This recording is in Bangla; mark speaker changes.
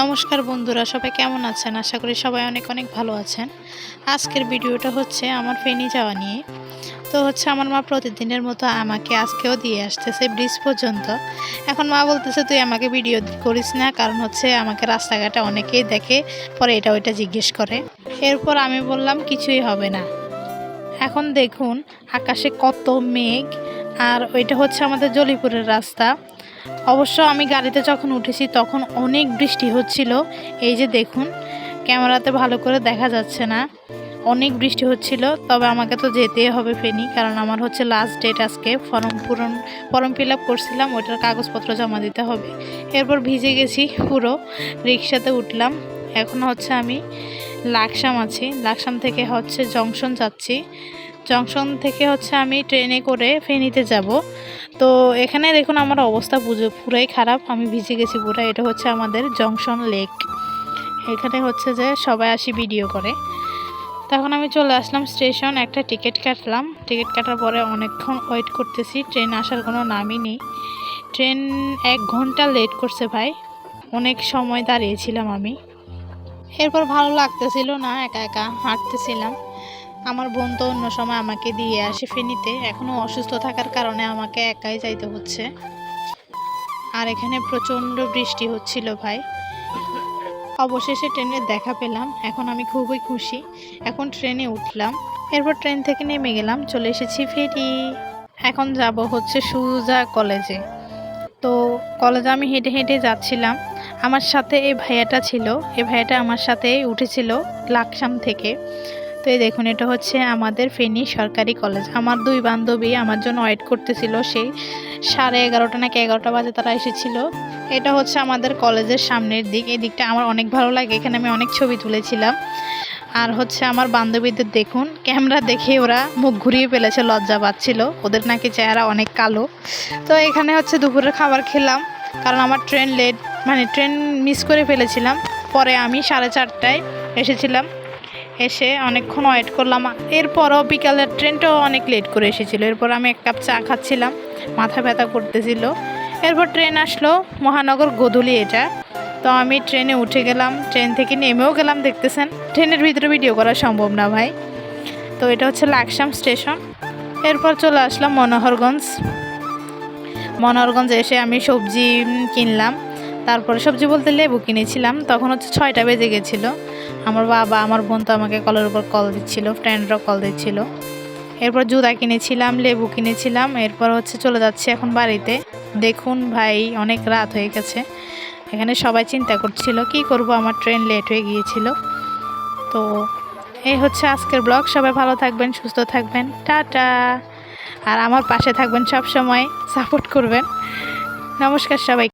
Speaker 1: নমস্কার বন্ধুরা, সবাই কেমন আছেন? আশা করি সবাই অনেক অনেক ভালো আছেন। আজকের ভিডিওটা হচ্ছে আমার ফেনী যাওয়া নিয়ে। তো হচ্ছে আমার মা প্রতিদিনের মতো আমাকে আজকেও দিয়ে আসতেছে ব্রিজ পর্যন্ত। এখন মা বলতেছে তুই আমাকে ভিডিও করিস না, কারণ হচ্ছে আমাকে রাস্তাঘাটে অনেকেই দেখে, পরে এটা ওইটা জিজ্ঞেস করে। এরপর আমি বললাম কিছুই হবে না। এখন দেখুন আকাশে কত মেঘ, আর ওইটা হচ্ছে আমাদের জলিপুরের রাস্তা। অবশ্য আমি গাড়িতে যখন উঠেছি তখন অনেক বৃষ্টি হচ্ছিল। এই যে দেখুন, ক্যামেরাতে ভালো করে দেখা যাচ্ছে না, অনেক বৃষ্টি হচ্ছিল। তবে আমাকে তো যেতেই হবে ফেনী, কারণ আমার হচ্ছে লাস্ট ডেট আজকে। ফর্ম ফিল আপ করছিলাম, ওইটার কাগজপত্র জমা দিতে হবে। এরপর ভিজে গেছি পুরো, রিক্সাতে উঠলাম। এখন হচ্ছে আমি লাকসাম আছি, লাকসাম থেকে হচ্ছে জংশন যাচ্ছি। জংশন থেকে হচ্ছে আমি ট্রেনে করে ফেনীতে যাব। তো এখানে দেখুন আমার অবস্থা পুরাই খারাপ, আমি ভিজে গেছি পুরো। এটা হচ্ছে আমাদের জংশন লেক, এখানে হচ্ছে যে সবাই আসি ভিডিও করে। তখন আমি চলে আসলাম স্টেশন, একটা টিকিট কাটলাম। টিকিট কাটার পরে অনেকক্ষণ ওয়েট করতেছি, ট্রেন আসার কোনো নামই নেই। ট্রেন 1 ঘন্টা লেট করছে ভাই, অনেক সময় দাঁড়িয়েছিলাম আমি। এরপর ভালো লাগতেছিল না, একা একা হাঁটতেছিলাম। আমার বোন তো অন্য সময় আমাকে দিয়ে আসে ফেনীতে, এখনও অসুস্থ থাকার কারণে আমাকে একাই যাইতে হচ্ছে। আর এখানে প্রচণ্ড বৃষ্টি হচ্ছিল ভাই। অবশেষে ট্রেনের দেখা পেলাম, এখন আমি খুবই খুশি। এখন ট্রেনে উঠলাম, এরপর ট্রেন থেকে নেমে গেলাম, চলে এসেছি ফেরি। এখন যাব হচ্ছে সুজা কলেজে। তো কলেজে আমি হেঁটে হেঁটে যাচ্ছিলাম, আমার সাথে এই ভাইয়াটা ছিল। এই ভাইয়াটা আমার সাথে উঠেছিল লাকসাম থেকে। তো এই দেখুন, এটা হচ্ছে আমাদের ফেনী সরকারি কলেজ। আমার 2 বান্ধবী আমার জন্য ওয়েট করতেছিল, সেই 11:30 নাকি 11টা বাজে তারা এসেছিল। এটা হচ্ছে আমাদের কলেজের সামনের দিক, এই দিকটা আমার অনেক ভালো লাগে, এখানে আমি অনেক ছবি তুলেছিলাম। আর হচ্ছে আমার বান্ধবীদের দেখুন, ক্যামেরা দেখে ওরা মুখ ঘুরিয়ে ফেলেছে, লজ্জা পাচ্ছিল, ওদের নাকি চেহারা অনেক কালো। তো এখানে হচ্ছে দুপুরের খাবার খেলাম, কারণ আমার ট্রেন লেট, মানে ট্রেন মিস করে ফেলেছিলাম। পরে আমি 4:30টায় এসেছিলাম, এসে অনেকক্ষণ ওয়েট করলাম। এরপরও বিকালের ট্রেনটাও অনেক লেট করে এসেছিলো। এরপর আমি 1 কাপ চা খাচ্ছিলাম, মাথা ব্যথা করতেছিল। এরপর ট্রেন আসলো মহানগর গোধূলি এটা। তো আমি ট্রেনে উঠে গেলাম, ট্রেন থেকে নেমেও গেলাম। দেখতেছেন ট্রেনের ভিতরে ভিডিও করা সম্ভব না ভাই। তো এটা হচ্ছে লাকসাম স্টেশন। এরপর চলে আসলাম মনোহরগঞ্জ। মনোহরগঞ্জ এসে আমি সবজি কিনলাম, তারপরে সবজি বলতে লেবু কিনেছিলাম। তখন হচ্ছে 6টা বেজে গেছিলো। আমার বাবা, আমার বোন তো আমাকে কলের উপর কল দিচ্ছিল, ফ্রেন্ডরাও কল দিচ্ছিল। এরপর জুতা কিনেছিলাম, লেবু কিনেছিলাম। এরপর হচ্ছে চলে যাচ্ছি এখন বাড়িতে। দেখুন ভাই, অনেক রাত হয়ে গেছে। এখানে সবাই চিন্তা করছিল কি করব, আমার ট্রেন লেট হয়ে গিয়েছিল। তো এই হচ্ছে আজকের ব্লগ। সবাই ভালো থাকবেন, সুস্থ থাকবেন, টাটা। আর আমার পাশে থাকবেন, সব সময় সাপোর্ট করবেন। নমস্কার সবাই।